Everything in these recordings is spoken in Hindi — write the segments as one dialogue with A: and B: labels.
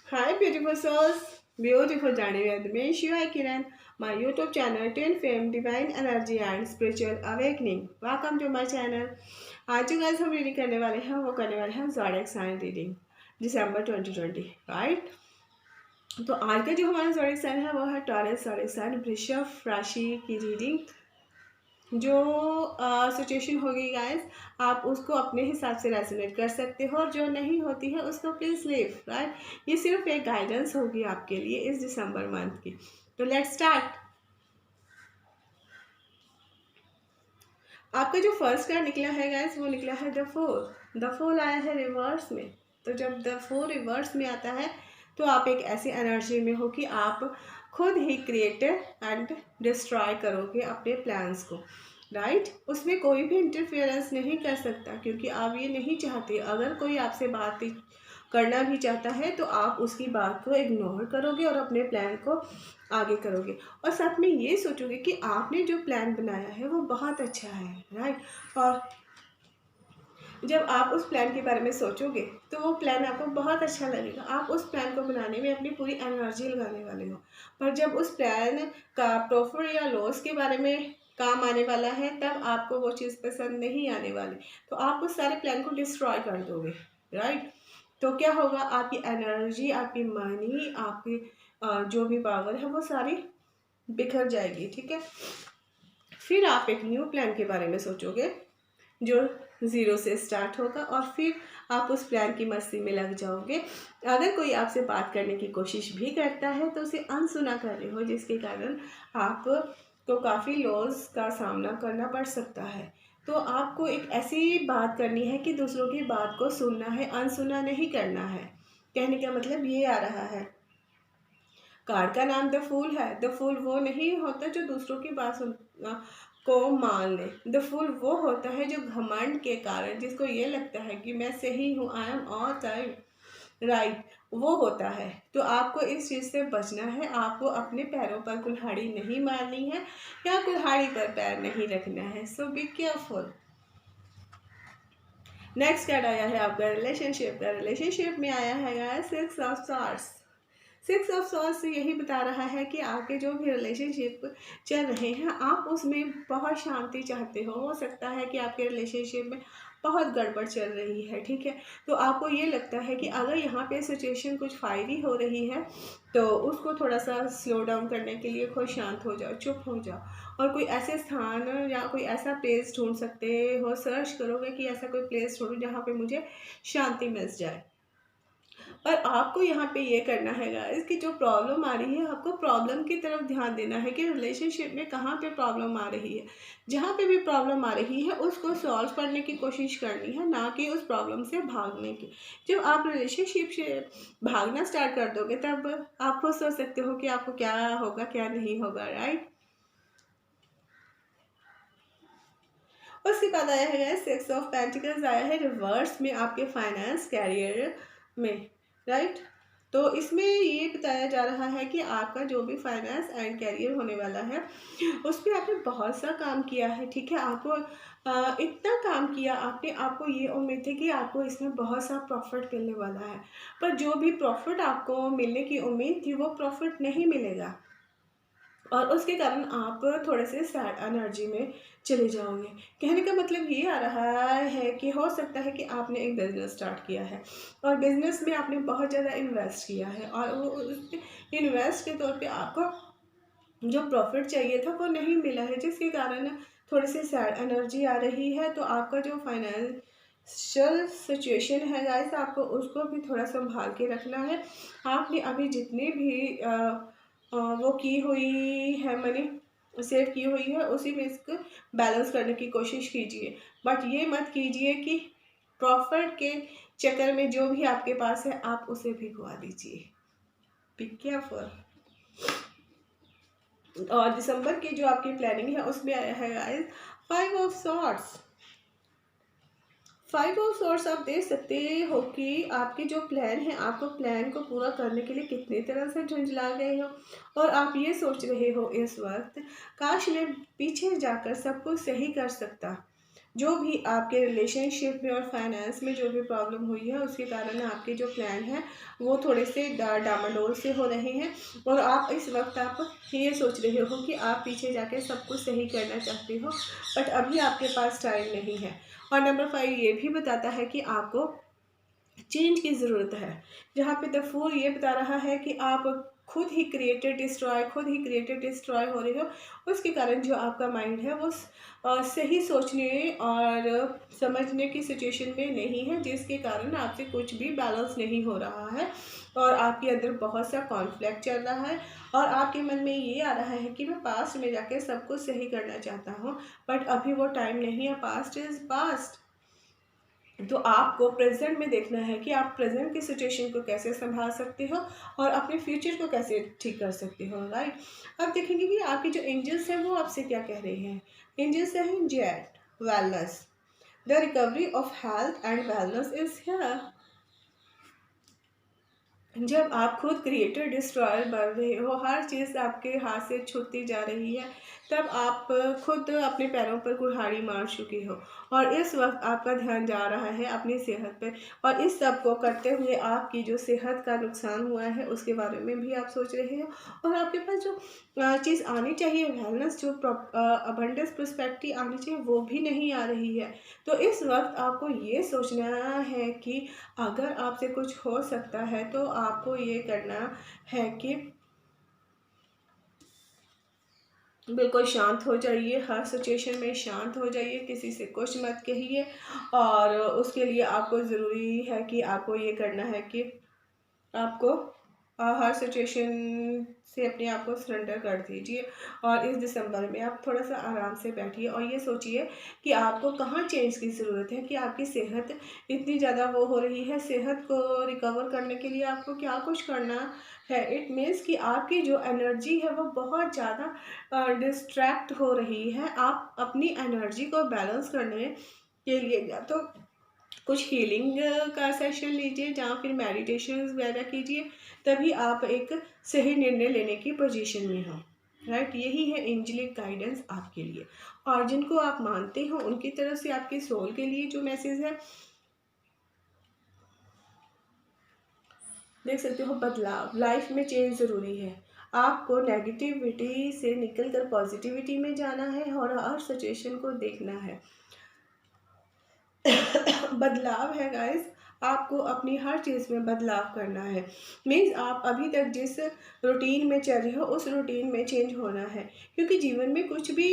A: Hi, beautiful souls, beautiful journey with me, Shiva Kiran, my YouTube channel, Twin Fame, Divine Energy and Spiritual Awakening. Welcome to my channel. आज जो गाइस हम रीडिंग करने वाले हैं वो करने वाले हैं ज़ोडिएक साइन रीडिंग दिसंबर 2020, राइट। तो आज का जो हमारा ज़ोडिएक साइन है वो है टॉरस ज़ोडिएक साइन, वृषभ राशि की रीडिंग। जो सिचुएशन होगी गाइस, आप उसको अपने हिसाब से रेजोनेट कर सकते हो और जो नहीं होती है उसको प्लीज़ लीव, राइट। ये सिर्फ एक गाइडेंस होगी आपके लिए इस दिसंबर मंथ की। तो लेट्स स्टार्ट। आपका जो फर्स्ट कार्ड निकला है गाइस वो निकला है द फोर। द फोर आया है रिवर्स में। तो जब द फोर रिवर्स में आता है तो आप एक ऐसी एनर्जी में हो कि आप खुद ही क्रिएट एंड डिस्ट्रॉय करोगे अपने प्लान्स को, राइट। उसमें कोई भी इंटरफेरेंस नहीं कर सकता क्योंकि आप ये नहीं चाहते। अगर कोई आपसे बात करना भी चाहता है तो आप उसकी बात को इग्नोर करोगे और अपने प्लान को आगे करोगे और साथ में ये सोचोगे कि आपने जो प्लान बनाया है वो बहुत अच्छा है, राइट। और जब आप उस प्लान के बारे में सोचोगे तो वो प्लान आपको बहुत अच्छा लगेगा। आप उस प्लान को बनाने में अपनी पूरी एनर्जी लगाने वाले हो। पर जब उस प्लान का प्रॉफिट या लॉस के बारे में काम आने वाला है तब आपको वो चीज़ पसंद नहीं आने वाली, तो आप उस सारे प्लान को डिस्ट्रॉय कर दोगे, राइट। तो क्या होगा, आपकी एनर्जी, आपकी मनी, आपकी जो भी पावर है वो सारी बिखर जाएगी, ठीक है। फिर आप एक न्यू प्लान के बारे में सोचोगे जो ज़ीरो से स्टार्ट होगा और फिर आप उस प्लान की मस्ती में लग जाओगे। अगर कोई आपसे बात करने की कोशिश भी करता है तो उसे अनसुना कर रहे हो, जिसके कारण आप तो काफ़ी लॉस का सामना करना पड़ सकता है। तो आपको एक ऐसी बात करनी है कि दूसरों की बात को सुनना है, अनसुना नहीं करना है। कहने का मतलब ये आ रहा है। कार्ड का नाम द फूल है। द फूल वो नहीं होता जो दूसरों की बात को मान ले। द फूल वो होता है जो घमंड के कारण, जिसको ये लगता है कि मैं सही हूँ, I am all time right, वो होता है। तो आपको इस चीज़ से बचना है। आपको अपने पैरों पर कुल्हाड़ी नहीं मारनी है या कुल्हाड़ी पर पैर नहीं रखना है। सो बी केयरफुल। नेक्स्ट कार्ड आया है आपका रिलेशनशिप का। रिलेशनशिप में आया है six of swords. Six of swords यही बता रहा है कि आपके जो भी रिलेशनशिप चल रहे हैं आप उसमें बहुत शांति चाहते हो सकता है कि आपके रिलेशनशिप में बहुत गड़बड़ चल रही है, ठीक है। तो आपको ये लगता है कि अगर यहाँ पे सिचुएशन कुछ फायरी हो रही है तो उसको थोड़ा सा स्लो डाउन करने के लिए खुद शांत हो जाओ, चुप हो जाओ और कोई ऐसे स्थान या कोई ऐसा प्लेस ढूंढ सकते हो। सर्च करोगे कि ऐसा कोई प्लेस ढूंढो जहाँ पे मुझे शांति मिल जाए। पर आपको यहाँ पे ये करना है गाइस कि जो प्रॉब्लम आ रही है आपको प्रॉब्लम की तरफ ध्यान देना है कि रिलेशनशिप में कहाँ पे प्रॉब्लम आ रही है। जहाँ पे भी प्रॉब्लम आ रही है उसको सॉल्व करने की कोशिश करनी है, ना कि उस प्रॉब्लम से भागने की। जब आप रिलेशनशिप से भागना स्टार्ट कर दोगे तब आप खुद सोच सकते हो कि आपको क्या होगा क्या नहीं होगा, राइट। उसके बाद आया है सिक्स ऑफ पेंटिकल्स आया है रिवर्स में आपके फाइनेंस कैरियर में, राइट। तो इसमें ये बताया जा रहा है कि आपका जो भी फाइनेंस एंड कैरियर होने वाला है उस पर आपने बहुत सा काम किया है, ठीक है। आपको इतना काम किया आपने, आपको ये उम्मीद थी कि आपको इसमें बहुत सा प्रॉफिट मिलने वाला है। पर जो भी प्रॉफिट आपको मिलने की उम्मीद थी वो प्रॉफिट नहीं मिलेगा और उसके कारण आप थोड़े से सैड एनर्जी में चले जाओगे। कहने का मतलब ये आ रहा है कि हो सकता है कि आपने एक बिज़नेस स्टार्ट किया है और बिज़नेस में आपने बहुत ज़्यादा इन्वेस्ट किया है और वो उस इन्वेस्ट के तौर पे आपको जो प्रॉफिट चाहिए था वो नहीं मिला है, जिसके कारण थोड़ी सी सैड एनर्जी आ रही है। तो आपका जो फाइनेंशियल सिचुएशन है गाइस आपको उसको भी थोड़ा संभाल के रखना है। आपने अभी जितने भी वो की हुई है मनी सेव की हुई है उसी में इसको बैलेंस करने की कोशिश कीजिए। बट ये मत कीजिए कि प्रॉफिट के चक्कर में जो भी आपके पास है आप उसे भी गवा दीजिए। Be careful. और दिसंबर की जो आपकी प्लानिंग है उसमें आया है guys five of swords. Five of swords आप देख सकते हो कि आपके जो प्लान है, आपको प्लान को पूरा करने के लिए कितनी तरह से झुंझला गए हो और आप ये सोच रहे हो इस वक्त काश मैं पीछे जाकर सब कुछ सही कर सकता, जो भी आपके रिलेशनशिप में और फाइनेंस में जो भी प्रॉब्लम हुई है उसके कारण आपके जो प्लान हैं वो थोड़े से डामाडोल से हो रहे हैं। और आप इस वक्त आप ये सोच रहे हो कि आप पीछे जाके सब कुछ सही करना चाहते हो, बट अभी आपके पास टाइम नहीं है। और नंबर 5 ये भी बताता है कि आपको चेंज की ज़रूरत है। जहाँ पे द फूल ये बता रहा है कि आप खुद ही क्रिएटेड डिस्ट्रॉय हो रहे हो। उसके कारण जो आपका माइंड है वो सही सोचने और समझने की सिचुएशन में नहीं है, जिसके कारण आपसे कुछ भी बैलेंस नहीं हो रहा है और आपके अंदर बहुत सा कॉन्फ्लिक्ट चल रहा है। और आपके मन में ये आ रहा है कि मैं पास्ट में जाके सब कुछ सही करना चाहता हूँ, बट अभी वो टाइम नहीं है। Past is past. तो आपको प्रेजेंट में देखना है कि आप प्रेजेंट की सिचुएशन को कैसे संभाल सकते हो और अपने फ्यूचर को कैसे ठीक कर सकते हो, राइट। अब देखेंगे कि आपके जो एंजल्स हैं वो आपसे क्या कह रहे हैं। एंजल्स हैं jet wellness, the recovery of health and wellness is here. जब आप खुद क्रिएटर डिस्ट्रॉयर बन रहे हो, हर चीज़ आपके हाथ से छूटती जा रही है, तब आप खुद अपने पैरों पर कुल्हाड़ी मार चुके हो और इस वक्त आपका ध्यान जा रहा है अपनी सेहत पर। और इस सब को करते हुए आपकी जो सेहत का नुकसान हुआ है उसके बारे में भी आप सोच रहे हो। और आपके पास जो चीज़ आनी चाहिए, वेलनेस, जो अबंडेंस प्रोस्पेरिटी आनी चाहिए, वो भी नहीं आ रही है। तो इस वक्त आपको ये सोचना है कि अगर आपसे कुछ हो सकता है तो आपको ये करना है कि बिल्कुल शांत हो जाइए, हर सिचुएशन में शांत हो जाइए, किसी से कुछ मत कहिए। और उसके लिए आपको ज़रूरी है कि आपको ये करना है कि आपको हर सिचुएशन से अपने आप को सरेंडर कर दीजिए। और इस दिसंबर में आप थोड़ा सा आराम से बैठिए और ये सोचिए कि आपको कहाँ चेंज की ज़रूरत है, कि आपकी सेहत इतनी ज़्यादा वो हो रही है। सेहत को रिकवर करने के लिए आपको क्या कुछ करना है। इट मीन्स कि आपकी जो एनर्जी है वो बहुत ज़्यादा डिस्ट्रैक्ट हो रही है। आप अपनी एनर्जी को बैलेंस करने के लिए या तो कुछ हीलिंग का सेशन लीजिए या फिर मेडिटेशन वगैरह कीजिए, तभी आप एक सही निर्णय लेने की पोजीशन में हो, राइट। यही है एंजेलिक गाइडेंस आपके लिए। और जिनको आप मानते हो उनकी तरफ से आपके सोल के लिए जो मैसेज है, देख सकते हो, बदलाव, लाइफ में चेंज ज़रूरी है। आपको नेगेटिविटी से निकलकर पॉजिटिविटी में जाना है और हर सिचुएशन को देखना है। बदलाव है गाइस, आपको अपनी हर चीज़ में बदलाव करना है। मीन्स आप अभी तक जिस रूटीन में चल रहे हो उस रूटीन में चेंज होना है, क्योंकि जीवन में कुछ भी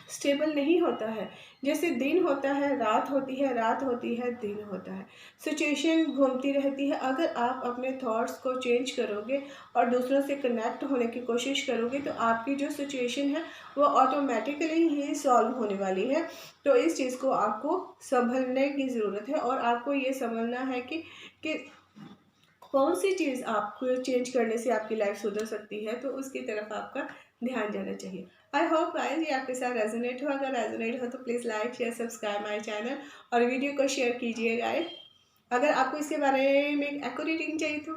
A: स्टेबल नहीं होता है। जैसे दिन होता है, रात होती है, रात होती है, दिन होता है, सिचुएशन घूमती रहती है। अगर आप अपने थॉट्स को चेंज करोगे और दूसरों से कनेक्ट होने की कोशिश करोगे तो आपकी जो सिचुएशन है वो ऑटोमेटिकली ही सॉल्व होने वाली है। तो इस चीज़ को आपको संभलने की ज़रूरत है और आपको ये समझना है कि कौन सी चीज़ आपको चेंज करने से आपकी लाइफ सुधर सकती है, तो उसकी तरफ आपका ध्यान जाना चाहिए। आई होप गाइस ये आपके साथ रेजोनेट हो। अगर रेजोनेट हो तो please like share subscribe my channel और वीडियो को शेयर कीजिए गाइस। अगर आपको इसके बारे में एक्यूरेट रीडिंग चाहिए तो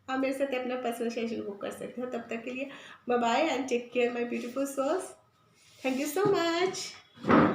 A: आप मेरे साथ अपना पर्सनल सेशन बुक कर सकते हो। तब तक के लिए bye bye and take care my beautiful souls. Thank you so much.